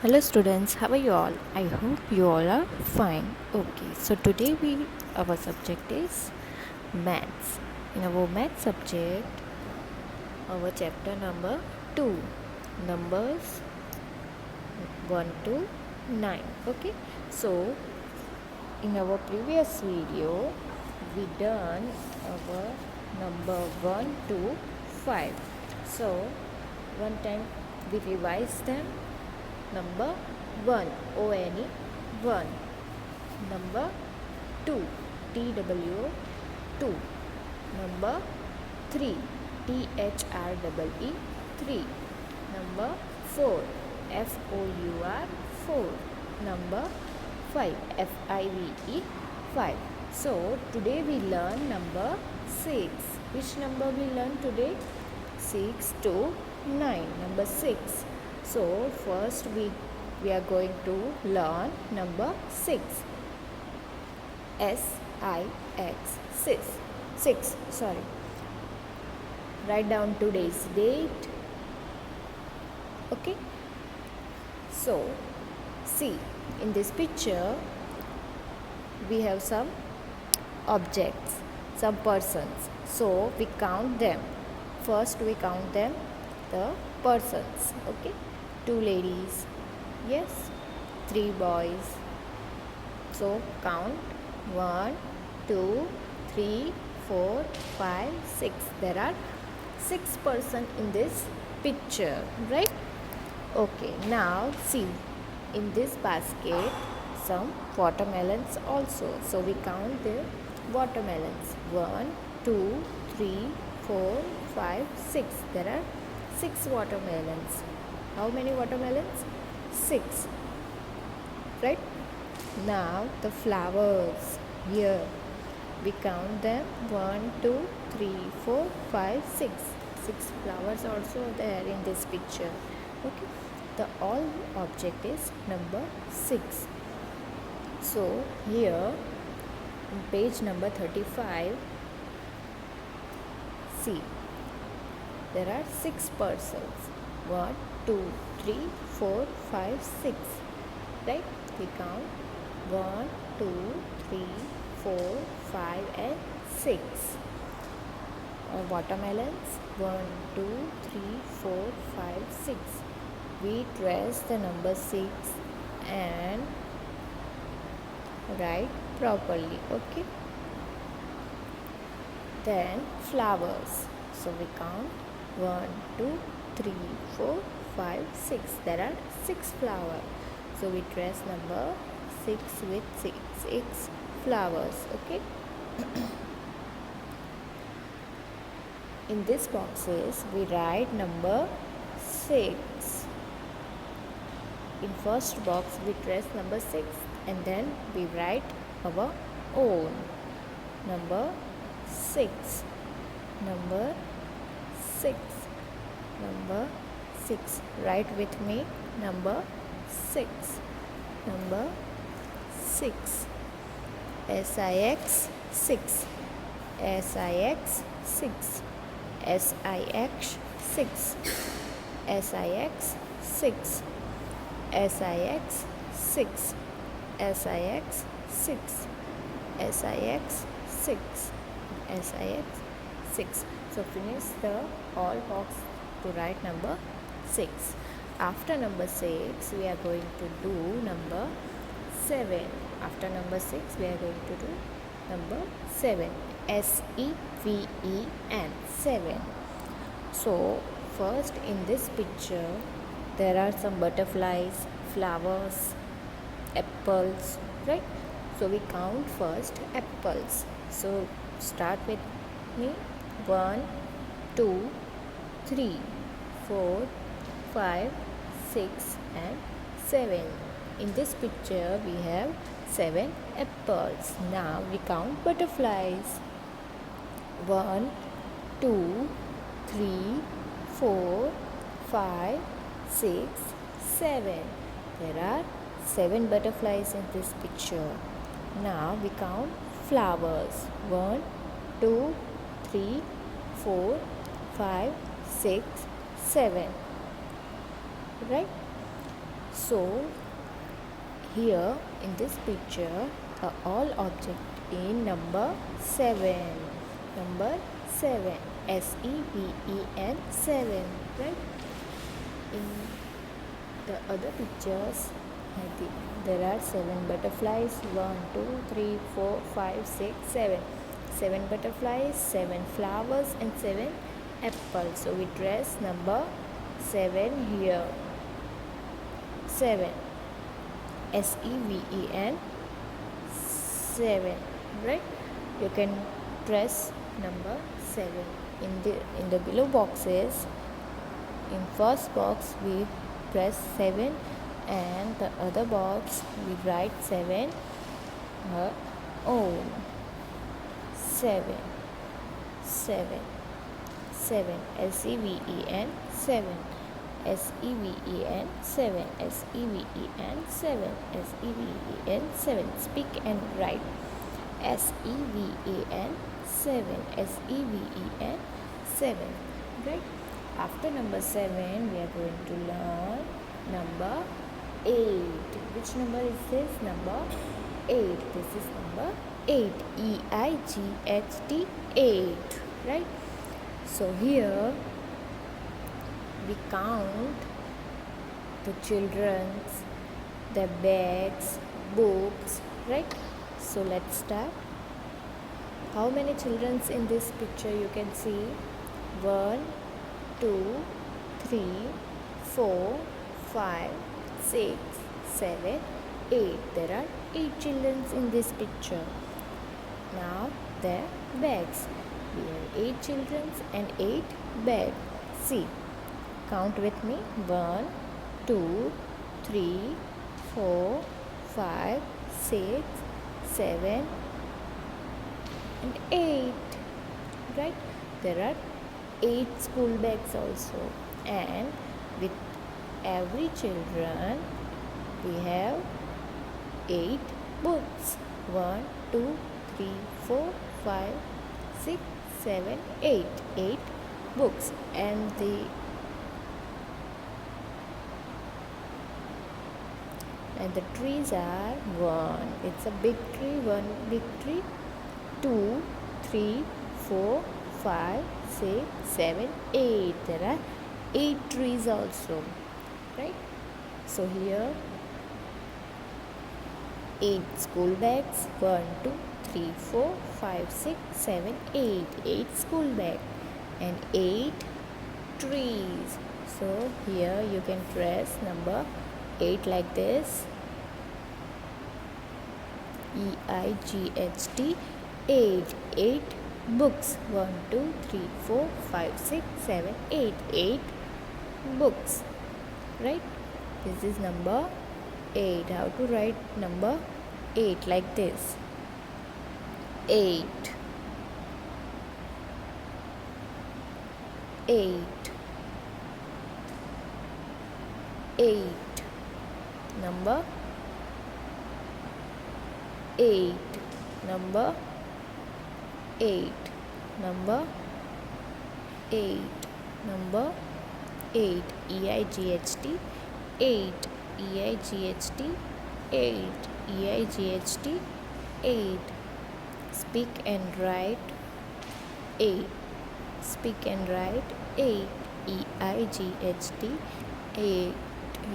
Hello students, how are you all? I hope you all are fine. Okay, so today our subject is maths. In our math subject, our chapter number 2, numbers 1 to 9. Okay, so in our previous video, we done our number 1 to 5. So one time we revise them. Number 1, ONE 1. Number 2, TW 2. Number 3, THREE 3. Number 4, FOUR 4. Number 5, FIVE 5. So today we learn number 6. Which number we learn today? 6 to 9. Number 6. So first we are going to learn number 6. SIX 6. 6. Sorry. Write down today's date. Okay. So see, in this picture we have some objects, some persons. So we count them. First we count them, the persons. Okay. 2 ladies, yes, 3 boys. So count 1, 2, 3, 4, 5, 6. There are 6 persons in this picture, right? Okay, now see, in this basket some watermelons also. So we count the watermelons. 1, 2, 3, 4, 5, 6. There are 6 watermelons. How many watermelons? 6. Right? Now the flowers. Here we count them. 1, 2, 3, 4, 5, 6. 6 flowers also there in this picture. Okay. The all object is number 6. So here in page number 35, see, there are 6 persons. 1, 2, 3, 4, 5, 6. Right? We count 1, 2, 3, 4, 5 and 6. Watermelons 1, 2, 3, 4, 5, 6. We trace the number 6 and write properly. Okay. Then flowers. So we count 1, 2, 3, 4, 5, 6. There are 6 flowers. So we trace number 6 with 6 flowers. Okay. In this boxes we write number 6. In first box we trace number 6 and then we write our own number 6. Number 6. Number 6. Write with me. Number 6. Number 6. SIX 6. SIX 6. SIX 6. SIX 6. SIX 6. SIX 6. SIX 6. SIX 6. So finish the all box to write number 6. After number 6 we are going to do number 7. After number 6 we are going to do number 7. SEVEN 7. So first in this picture there are some butterflies, flowers, apples, right? So we count first apples. So start with me. 1, 2, 3, 4, 5, 6 and 7. In this picture we have 7 apples. Now we count butterflies. 1, 2, 3, 4, 5, 6, 7. There are 7 butterflies in this picture. Now we count flowers. 1, 2, 3, 4, 5, 6, 7. Right? So here in this picture, the all object in number 7. Number 7. SEVEN 7. Right? In the other pictures, there are 7 butterflies. 1, 2, 3, 4, 5, 6, 7. 7 butterflies, 7 flowers, and 7 apples. So we trace number 7 here. 7. SEVEN 7. Right? You can press number 7 in the below boxes. In first box we press 7, and the other box we write 7 own. 7 7 7 SEVEN 7 SEVEN 7 SEVEN 7 SEVEN 7. Speak and write. SEVEN 7 SEVEN 7. Right? After number 7, we are going to learn number 8. Which number is this? Number 8. This is number 8. EIGHT 8. Right? So here we count the children's, their bags, books. Right? So let's start. How many children's in this picture you can see? 1, 2, 3, 4, 5, 6, 7, 8. There are 8 children in this picture. Now their bags. We have 8 children and 8 bags. See. Count with me. 1, 2, 3, 4, 5, 6, 7, and 8. Right? There are 8 school bags also, and with every children we have 8 books. 1, 2, 3, 4, 5, 6, 7, 8. 8 books. And the trees are 1. It's a big tree. 1 big tree. 2, 3, 4, 5, 6, 7, 8. There are 8 trees also. Right? So here 8 school bags. 1, 2, 3, 4, 5, 6, 7, 8. 8 school bags and 8 trees. So here you can trace number 8 like this. EIGHT 8. 8 books. 1, 2, 3, 4, 5, 6, 7, 8. 8 books. Right? This is number 8. How to write number 8 like this? 8. 8. 8. Number 8. Number 8. Number 8. Number 8. EIGHT 8. EIGHT 8. EIGHT 8. Speak and write 8. Speak and write 8. EIGHT 8.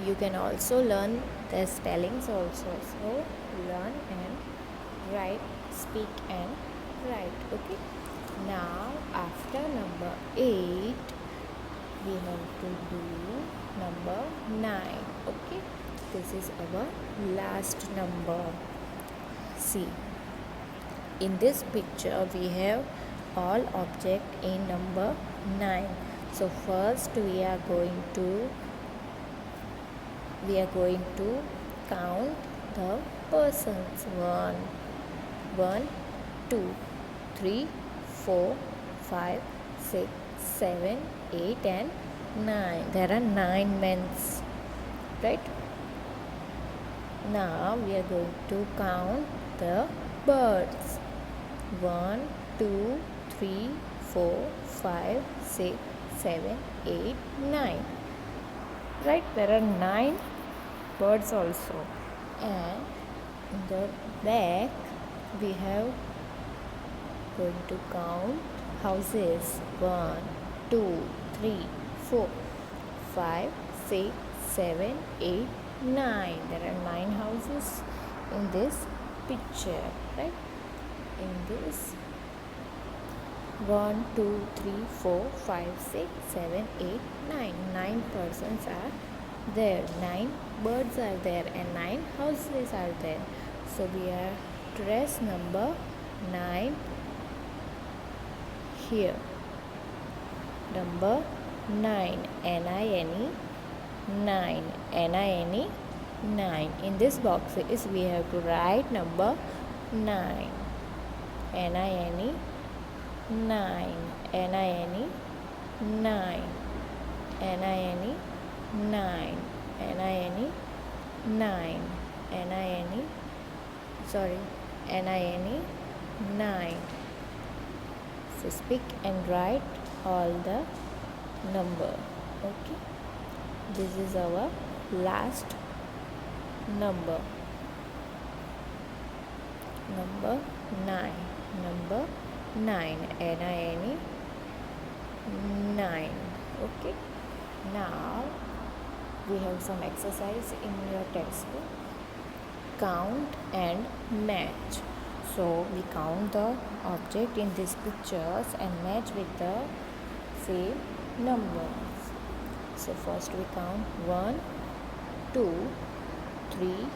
You can also learn the spellings also. So learn and write, speak and write. Okay. Now after number 8, we have to do number 9. Okay. This is our last number. See. In this picture we have all object in number 9. So first we are going to count the persons. 1, 2, 3, 4, 5, 6, 7, 8 and 9. There are 9 men. Right? Now we are going to count the birds. 1, 2, 3, 4, 5, 6, 7, 8, 9. Right? There are 9 birds also. And in the back we have going to count houses. 1, 2, 3, 4, 5, 6, 7, 8, 9. There are 9 houses in this picture, right? In this 1, 2, 3, 4, 5, 6, 7, 8, 9. 9 persons are there, 9 birds are there, and 9 houses are there. So we are dress number 9 here. Number 9, N-I-N-E, 9, N-I-N-E, 9. In this box is we have to write number 9, N-I-N-E, 9, N-I-N-E, 9, N-I-N-E, 9, N-I-N-E, 9, N-I-N-E, sorry, N-I-N-E, 9. So speak and write all the number. Okay, this is our last number 9. Number 9, N-I-N-E, 9. Okay, now we have some exercise in your textbook. Count and match. So we count the object in these pictures and match with the same numbers. So first we count 1, 2, 3,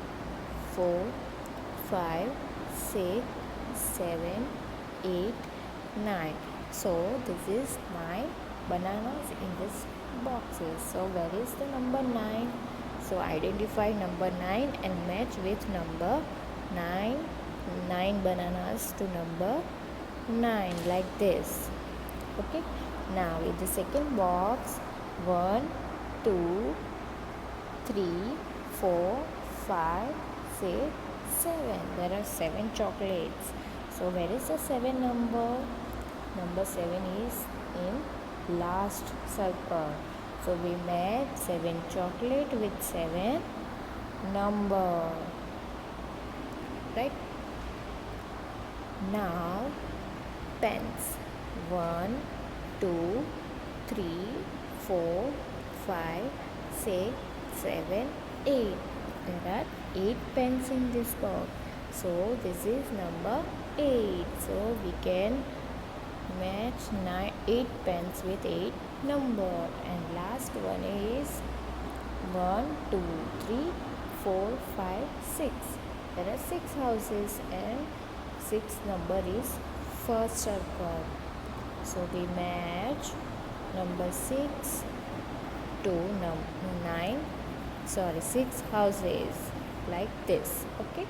4, 5, 6, 7, 8, 9. So this is 9 bananas in this boxes. So where is the number 9? So identify number 9 and match with number 9. 9 bananas to number 9, like this. Okay, now in the second box, 1, 2, 3, 4, 5, 6, 7. There are 7 chocolates. So where is the 7 number? Number 7 is in last circle. So we match 7 chocolate with 7 number, right? Now pens. 1, 2, 3, 4, 5, 6, 7, 8. There are 8 pens in this box. So this is number 8. So we can match 8 pens with 8 number. And last one is 1, 2, 3, 4, 5, 6. There are 6 houses and 6 number is first circle. So we match number 6 to 9, 6 houses, like this. Okay,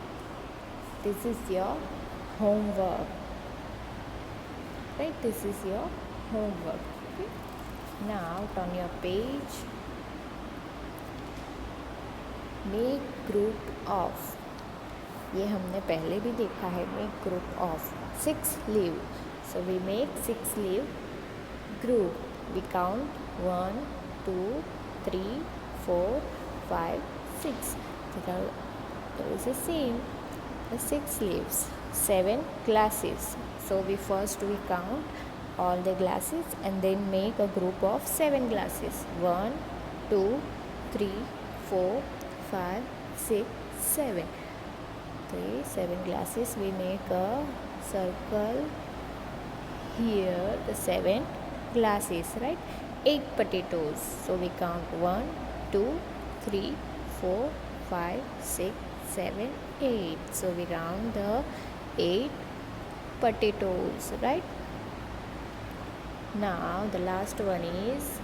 this is your homework, right? This is your homework. Okay, now turn your page. Make group of. ये हमने पहले भी देखा है. Make group of 6 leaf. So we make 6 leaf group. We count 1, 2, 3, 4, 5, 6. There is the same. The 6 leaves. 7 glasses. So we count all the glasses and then make a group of 7 glasses. 1, 2, 3, 4, 5, 6, 7. Okay, 7 glasses. We make a circle here. The 7 glasses, right? 8 potatoes. So we count 1, 2, 3, 4, 5, 6, 7, 8. So we round the 8 potatoes, right? Now the last one is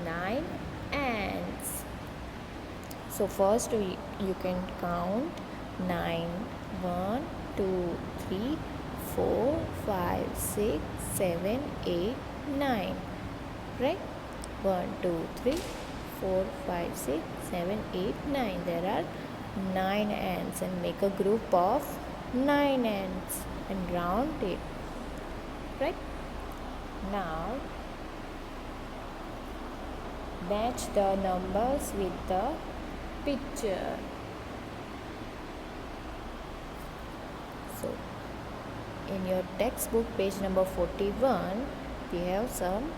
9 ants. So first you can count 9. 1, 2, 3, 4, 5, 6, 7, 8, 9. Right? 1, 2, 3, 4, 5, 6, 7, 8, 9. There are 9 ants and make a group of 9 ants and round it. Right? Now match the numbers with the picture. So in your textbook page number 41 we have some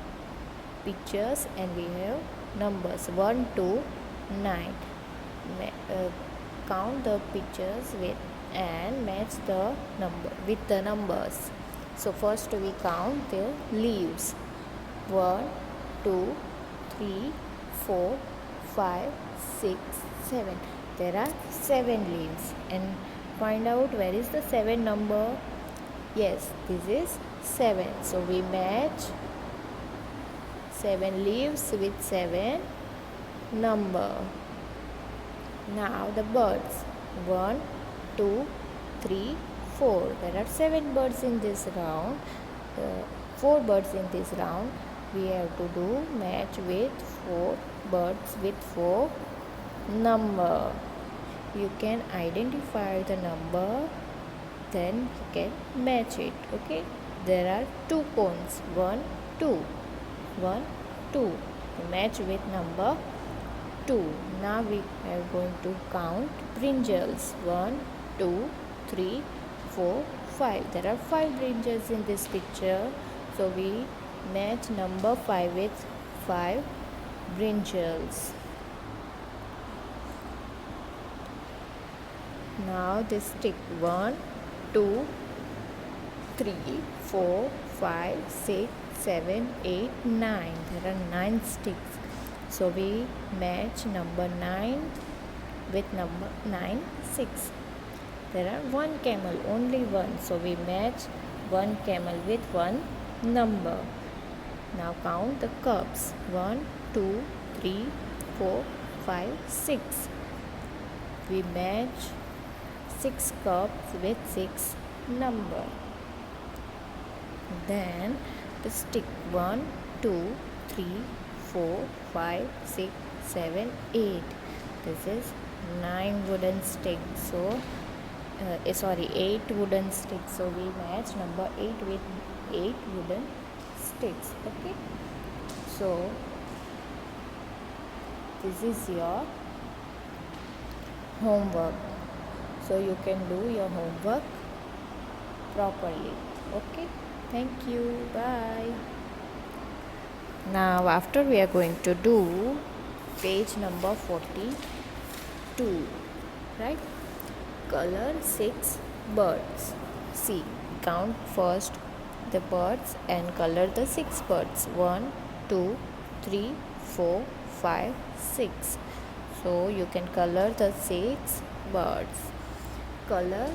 pictures and we have numbers 1 to 9. Count the pictures with and match the number with the numbers. So first we count the leaves. 1 2 3 4 5 6 7. There are 7 leaves and find out where is the 7 number. Yes, this is 7. So we match 7 leaves with 7 number. Now the birds. 1 2 3 4. There are 7 birds in this round. 4 birds in this round. We have to do match with 4 birds with 4 number. You can identify the number, then you can match it. Okay, there are 2 cones. 1 2 1 2. Match with number 2. Now we are going to count brinjals. 1 2 3 4 5. There are 5 brinjals in this picture, so we match number 5 with 5 brinjals. Now this stick. 1 2 3 4 5 6 7 8 9. There are 9 sticks, so we match number 9 with number 9 6. There are 1 camel, only one, so we match 1 camel with 1 number. Now count the cups. 1 2 3 4 5 6. We match 6 cups with 6 number. Then the stick. 1 2 3 4 5 6 7 8. This is 9 wooden sticks, so 8 wooden sticks, so we match number 8 with 8 wooden sticks. Okay, so this is your homework, so you can do your homework properly. Okay, thank you, bye. Now after we are going to do page number 42, right? Color 6 birds. See, count first the birds and color the 6 birds. 1 2 3 4 5 6. So you can color the 6 birds. Color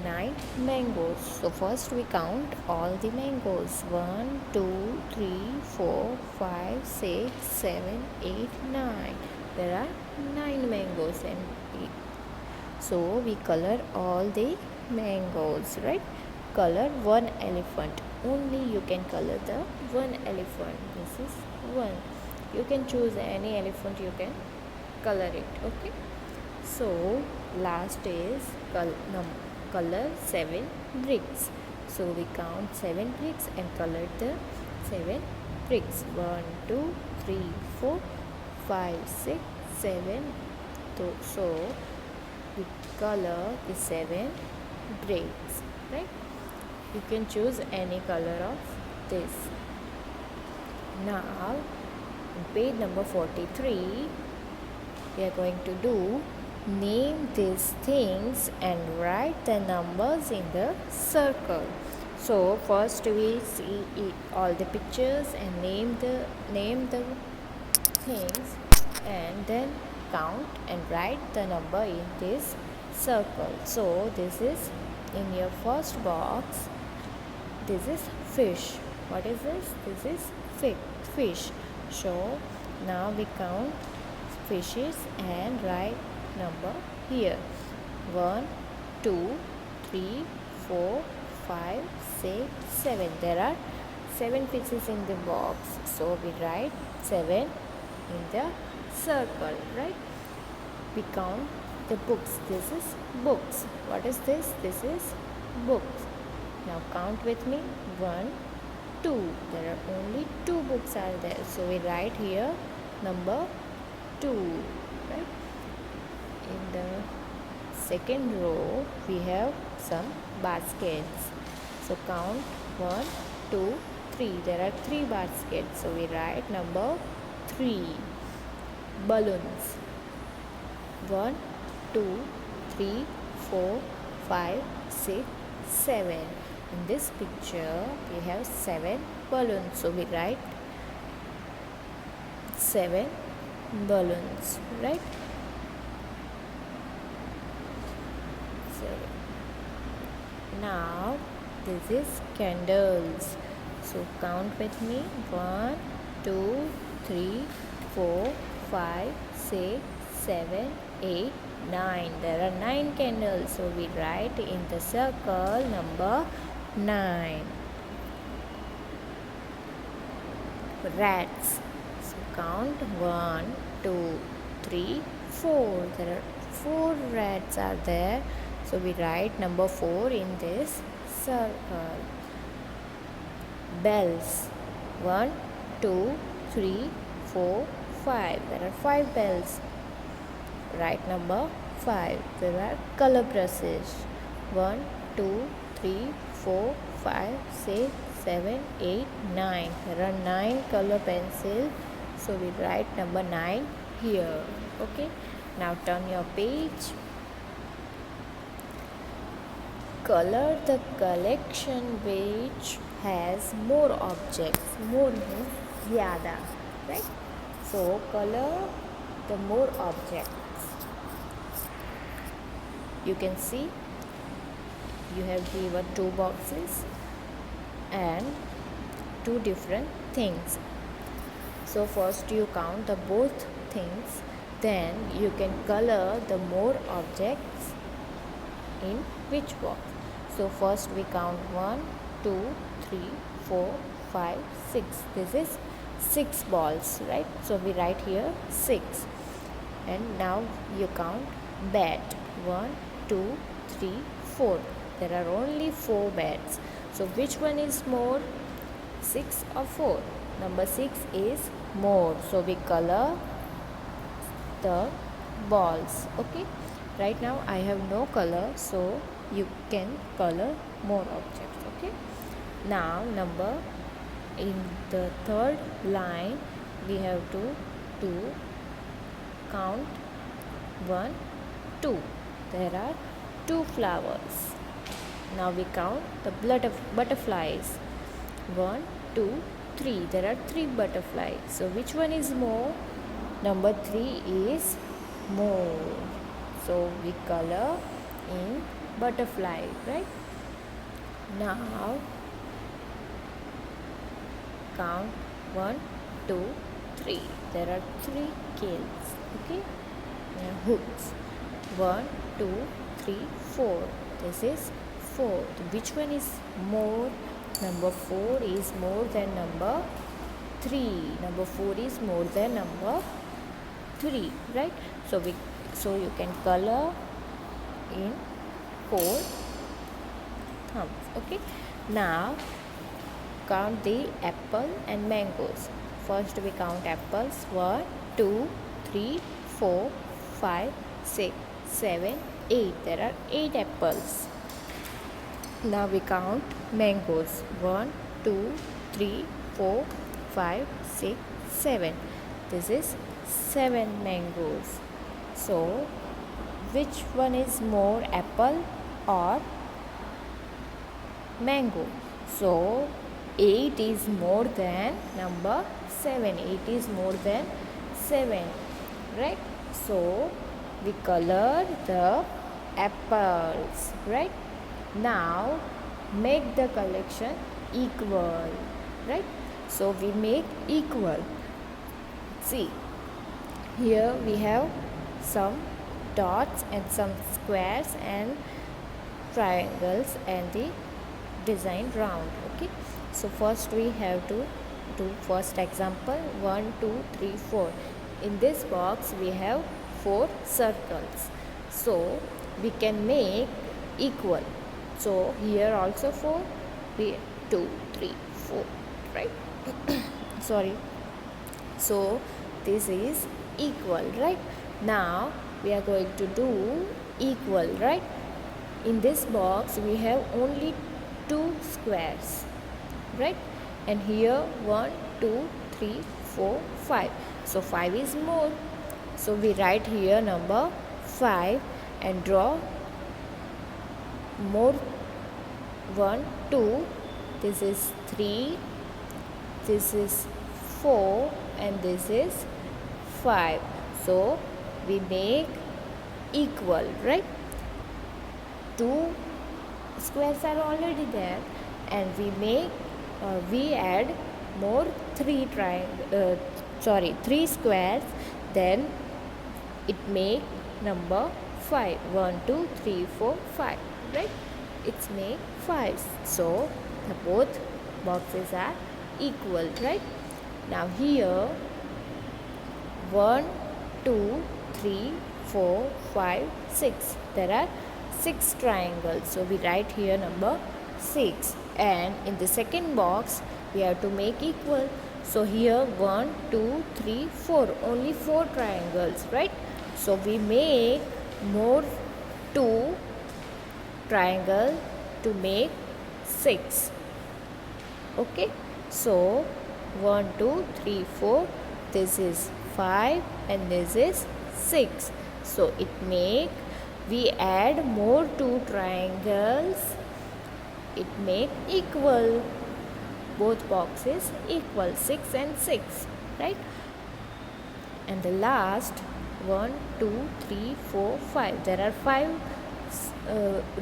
9 mangoes. So first we count all the mangoes. 1 2 3 4 5 6 7 8 9. There are 9 mangoes and so we color all the mangoes, right? Color 1 elephant. Only you can color the 1 elephant. This is 1. You can choose any elephant, you can color it. Okay, so last is color 7 bricks. So we count 7 bricks and color the 7 bricks. 1 2 3 4 5 6 7. So we color the 7 bricks, right? You can choose any color of this. Now on page number 43 we are going to do name these things and write the numbers in the circle. So first we see all the pictures and name the things and then count and write the number in this circle. So this is in your first box. This is fish. What is this? This is fish. So now we count fishes and write number here. 1 2 3 4 5 6 7. There are 7 fishes in the box, so we write 7 in the circle, right? We count the books. This is books. What is this? This is books. Now count with me. 1 2. There are only 2 books are there, so we write here number 2, right? In the second row we have some baskets. So count 1, 2, 3. There are 3 baskets. So we write number 3. Balloons. 1, 2, 3, 4, 5, 6, 7. In this picture we have 7 balloons. So we write 7 balloons, right? 7. Now this is candles. So count with me. 1, 2, 3, 4, 5, 6, 7, 8, 9. There are 9 candles. So we write in the circle number 9. Rats. So count 1, 2, 3, 4. There are 4 rats are there. So we write number 4 in this circle. Bells. 1, 2, 3, 4, 5. There are 5 bells. Write number 5. There are color brushes. 1, 2, 3, 4, 5, 6, 7, 8, 9. There are 9 color pencils. So we write number 9 here. Okay. Now turn your page. Color the collection which has more objects. More means zyada, right? So color the more objects. You can see you have given 2 boxes and 2 different things. So first you count the both things, then you can color the more objects in which box. So first we count 1, 2, 3, 4, 5, 6. This is 6 balls, right? So we write here 6. And now you count bat. 1, 2, 3, 4. There are only 4 bats. So which one is more? 6 or 4? Number 6 is more. So we color the balls. Okay. Right now I have no color, so you can color more objects. Okay. Now number in the third line we have to count 1, 2. There are 2 flowers. Now we count the butterflies. 1, 2, 3. There are 3 butterflies. So which one is more? Number 3 is more. So we color in butterfly, right? Now count 1, 2, 3. There are 3 kills. Okay. Now hooks. 1, 2, 3, 4. This is 4. Which one is more? Number 4 is more than number 3. Number 4 is more than number 3, right? So you can color in 4 thumbs. Okay. Now count the apple and mangoes. First we count apples. 1, 2, 3, 4, 5, 6, 7, 8. There are 8 apples. Now we count mangoes. 1, 2, 3, 4, 5, 6, 7. This is 7 mangoes. So which one is more, apple or mango? So 8 is more than number 7. 8 is more than 7, right? So we color the apples, right? Now make the collection equal, right? So we make equal. See, here we have some dots and some squares and triangles and the design round. Okay. So first we have to do first example. 1, 2, 3, 4. In this box we have 4 circles. So we can make equal. So here also 4. 2, 3, 4. Right? Sorry. So this is equal, right? Now we are going to do equal, right? In this box we have only 2 squares, right? And here 1 2 3 4 5, so 5 is more, so we write here number 5 and draw more 1 2, this is 3, this is 4, and this is 5, so we make equal, right? 2 squares are already there, and we add more 3 squares, then it make number 5. 1 2 3 4 5, right? It's make 5, so the both boxes are equal, right? Now here 1 2 3 4 5 6, there are 6 triangles, so we write here number 6, and in the second box we have to make equal, so here 1 2 3 4, only 4 triangles, right? So we make more 2 triangle to make 6. Okay, so 1 2 3 4, this is 5 and this is 6, so it make, we add more 2 triangles, it make equal, both boxes equal, 6 and 6, right? And the last 1 2 3 4 5, there are 5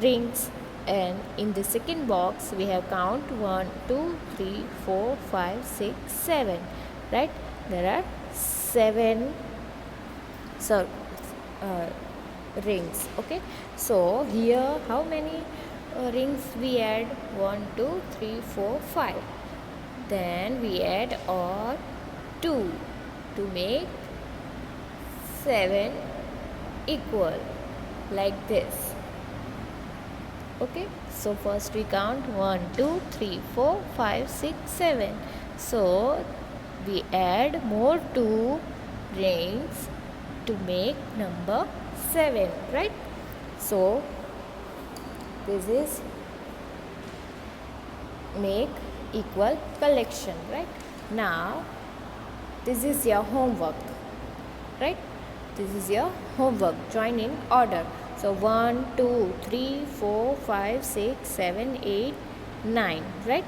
rings, and in the second box we have count 1 2 3 4 5 6 7, right? There are 7 rings. Okay, so here how many rings we add? 1 2 3 4 5, then we add or 2 to make 7 equal, like this. Okay, so first we count 1 2 3 4 5 6 7, so we add more 2 rings to make number 7, right? So this is make equal collection, right? Now this is your homework, right? This is your homework, join in order. So 1 2 3 4 5 6 7 8 9, right?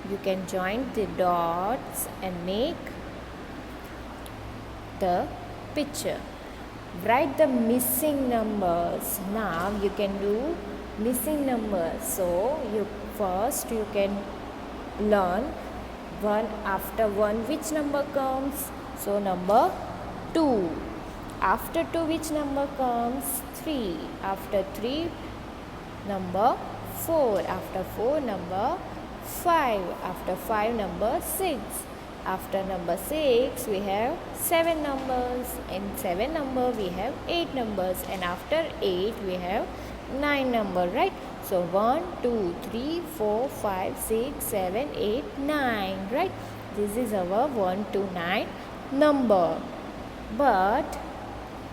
You can join the dots and make the picture. Write the missing numbers. Now you can do missing numbers. So you can learn one after one which number comes. So number 2. After 2 which number comes? 3. After 3 number 4. After 4 number 5. After 5 number 6. After number 6 we have 7 numbers. In 7 number we have 8 numbers, and after 8 we have 9 number, right? So 1 2 3 4 5 6 7 8 9, right? This is our 1 to 9 number. But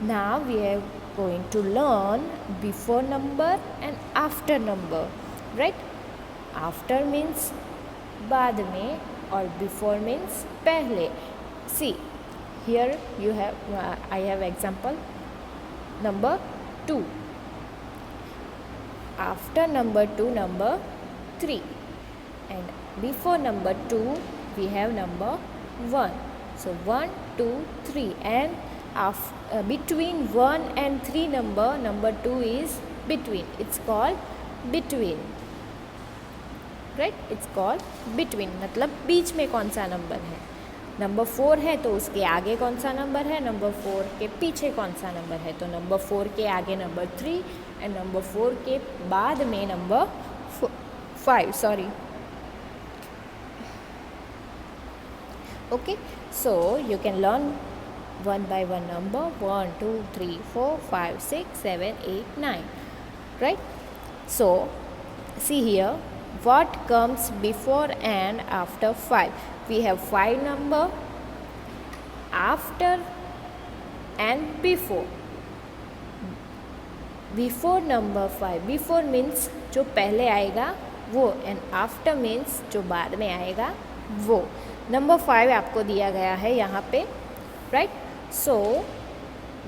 now we are going to learn before number and after number, right? After means बाद में, और before means पहले. See, here you have I have example number 2. After number 2 number 3, and before number 2 we have number 1. So 1 2 3, and between 1 and 3 number 2 is between. It's called between, right? It's called between. मतलब बीच में कौन सा number है? Number 4 है तो उसके आगे कौन सा नंबर है? नंबर 4 के पीछे कौन सा नंबर है? तो नंबर 4 के आगे नंबर 3, एंड नंबर 4 के बाद में number 5. Sorry. Okay, so you can learn one by one number. 1 2 3 4 5 6 7 8 9, right? So see here, what comes before and after 5? We have 5 number after and before, before number 5, before means जो पहले आएगा वो, and after means जो बाद में आएगा वो। Number 5 आपको दिया गया है यहाँ पे, राइट। सो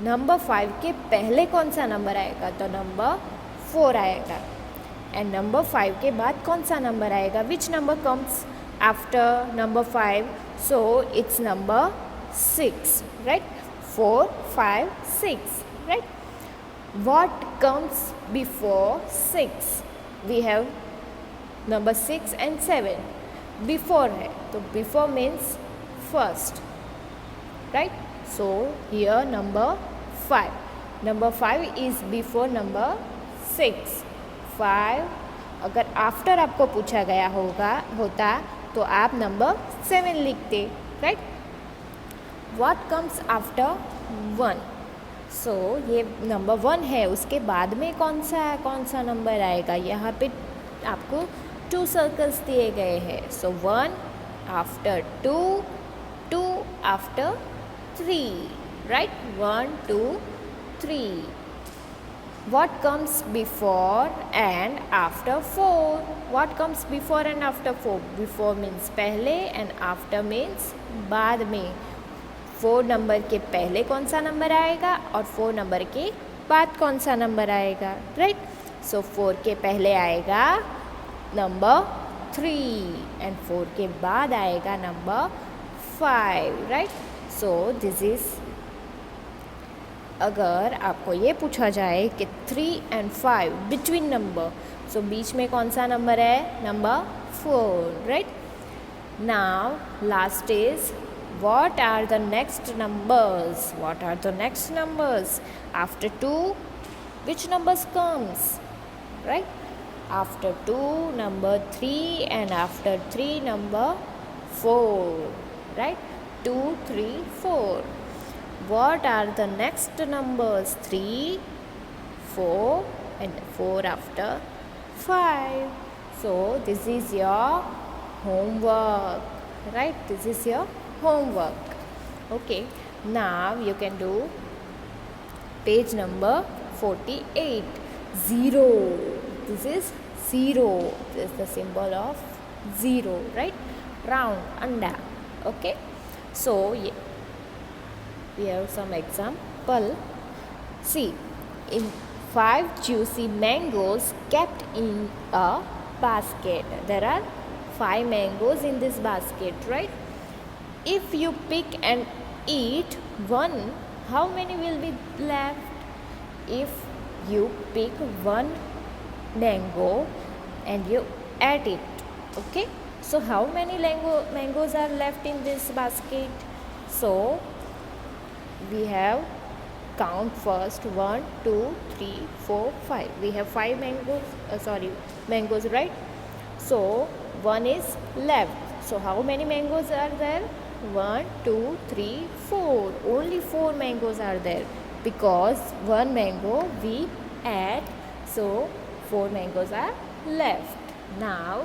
नंबर 5 के पहले कौन सा नंबर आएगा, तो नंबर 4 आएगा। एंड नंबर 5 के बाद कौन सा नंबर आएगा, which number comes after number 5, so it's number 6, right. 4, 5, 6, right? What comes before 6? We have number 6 and 7. Before है, तो before means first, right? So here number 5. Number 5 is before number 6. 5 अगर after आपको पूछा गया होता तो आप नंबर 7 लिखते, right? What comes after 1? सो ये नंबर 1 है, उसके बाद में कौन सा नंबर आएगा, यहाँ पे आपको 2 सर्कल्स दिए गए हैं। सो 1 after 2, 2 after 3, right. 1, 2, 3. What comes before and after 4? What comes before and after 4? Before means पहले and after means बाद में। 4 नंबर के पहले कौन सा नंबर आएगा और 4 नंबर के बाद कौन सा नंबर आएगा, राइट। सो 4 के पहले आएगा नंबर 3 एंड 4 के बाद आएगा number 5, right. So this is, अगर आपको ये पूछा जाए कि 3 and 5 बिटवीन नंबर, सो बीच में कौन सा नंबर है, number 4, right. Now last is, what are the next numbers? What are the next numbers? After 2, which numbers comes? Right? After 2, number 3, and after 3, number 4. Right? 2, 3, 4. What are the next numbers? 3, 4, and 4 after 5. So this is your homework. Right? This is your homework. Okay, now you can do page number 48. 0, this is 0, this is the symbol of 0, right? Round anda. Okay, so we have some example. See, in 5 juicy mangoes kept in a basket. There are 5 mangoes in this basket, right? If you pick and eat one, how many will be left? If you pick one mango and you ate it, okay? So how many mangoes are left in this basket? So we have count first, 1, 2, 3, 4, 5. We have 5 mangoes, right? So 1 is left. So how many mangoes are there? 1, 2, 3, 4. Only 4 mangoes are there because 1 mango we ate, so 4 mangoes are left. Now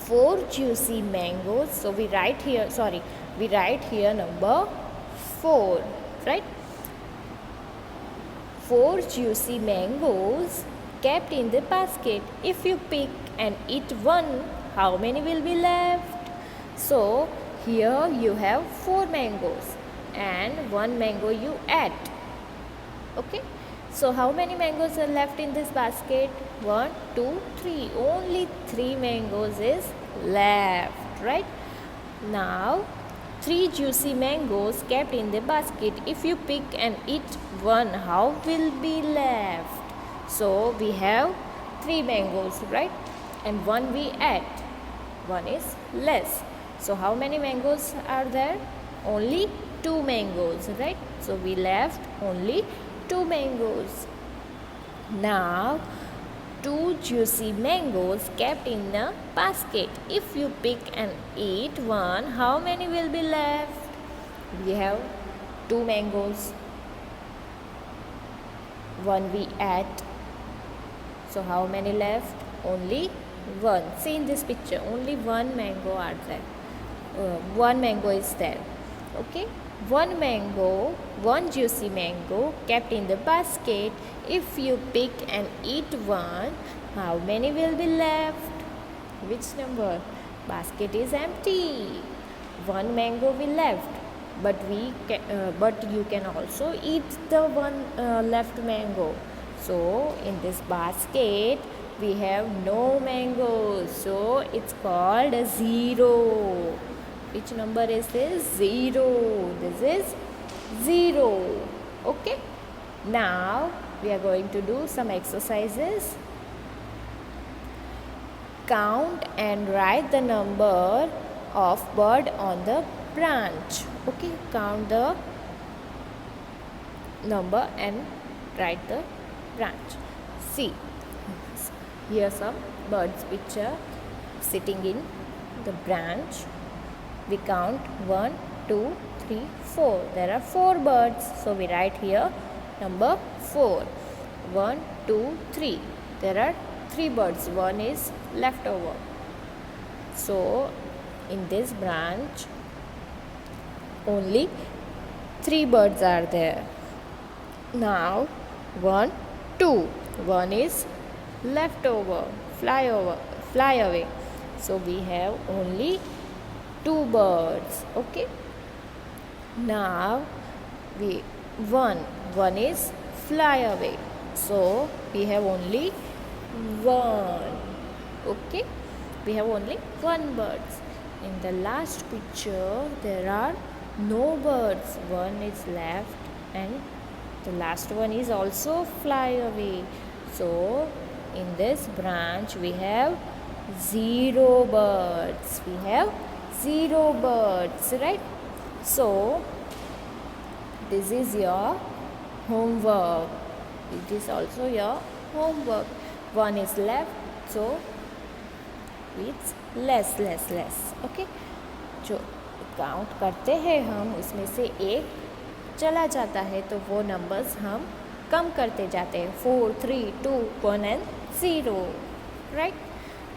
4 juicy mangoes, so we write here number 4, right? 4 juicy mangoes kept in the basket. If you pick and eat one, how many will be left? So here you have 4 mangoes and 1 mango you ate, okay? So how many mangoes are left in this basket? 1, 2, 3. Only 3 mangoes is left, right? Now 3 juicy mangoes kept in the basket. If you pick and eat one, how will be left? So we have 3 mangoes, right? And 1 we ate. 1 is less. So how many mangoes are there? Only 2 mangoes, right? So we left only 2 mangoes. Now 2 juicy mangoes kept in a basket. If you pick and eat one, how many will be left? We have 2 mangoes. 1 we ate. So how many left? Only 1. See in this picture, only 1 mango are there. 1 mango is there, okay? One mango, one juicy mango kept in the basket. If you pick and eat one, how many will be left? Which number? Basket is empty. One mango will left, but you can also eat the one left mango. So in this basket we have no mangoes, so it's called a zero. Which number is this? Zero. This is zero. Okay. Now we are going to do some exercises. Count and write the number of bird on the branch. Okay, count the number and write the branch. See, here some birds which are sitting in the branch. We count 1, 2, 3, 4. There are 4 birds, so we write here number 4. 1, 2, 3. There are 3 birds. One is left over. So in this branch only 3 birds are there. Now 1, 2. One is left over, fly away. So we have only 2 birds. Okay. Now one is fly away. So we have only 1. Okay. We have only 1 bird. In the last picture there are no birds. One is left and the last one is also fly away. So in this branch we have 0 birds. We have 0 birds, right? So this is your homework. It is also your homework. One is left, so it's less. Okay. जो count करते हैं हम उसमें से एक चला जाता है तो वो नंबर्स हम कम करते जाते हैं. 4, 3, 2, 1 and 0. Right?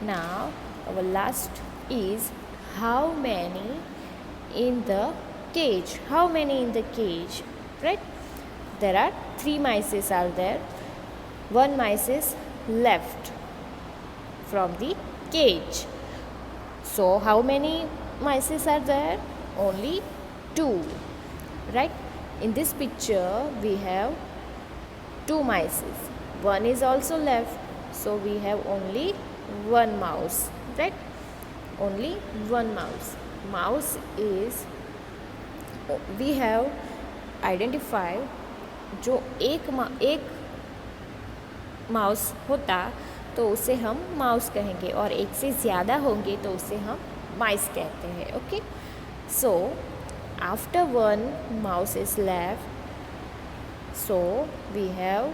Now our last is how many in the cage. How many in the cage? Right? There are 3 mice are there. 1 mice is left from the cage. So how many mice are there? Only 2. Right? In this picture we have 2 mice. One is also left. So we have only 1 mouse. Right? Only 1 mouse. Mouse is, we have identified जो एक mouse होता तो उसे हम mouse कहेंगे और एक से ज़्यादा होंगे तो उसे हम माइस कहते हैं. Okay. So after 1 mouse is left, so we have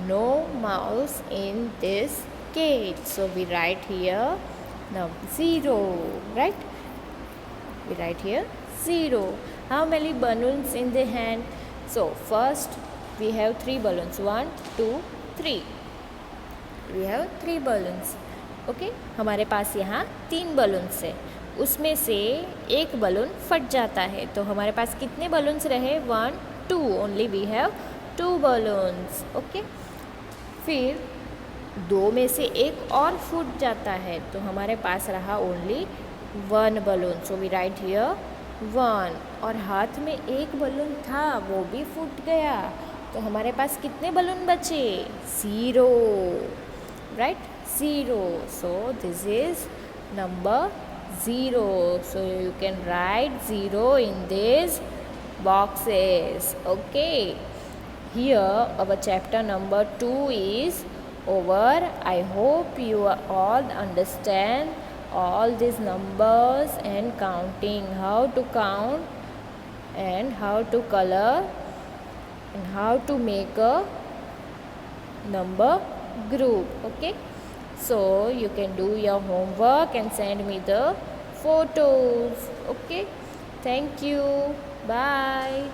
no mouse in this cage. So we write here now 0. Right? We write here 0. How many balloons in the hand? So first we have 3 balloons. 1, 2, 3. We have 3 balloons. Okay. हमारे पास यहाँ 3 balloons है. उसमें से एक balloon फट जाता है तो हमारे पास कितने बलून्स रहे? 1, 2. Only we have 2 balloons. Okay. फिर 2 में से एक और फूट जाता है तो हमारे पास रहा only 1 balloon. So we write here 1. और हाथ में एक बलून था वो भी फूट गया तो हमारे पास कितने बलून बचे? 0. Right? 0. So this is number 0. So you can write 0 in these boxes. Okay. Here our chapter number 2 is over. I hope you all understand all these numbers and counting, how to count and how to color and how to make a number group. Okay. So you can do your homework and send me the photos. Okay. Thank you. Bye.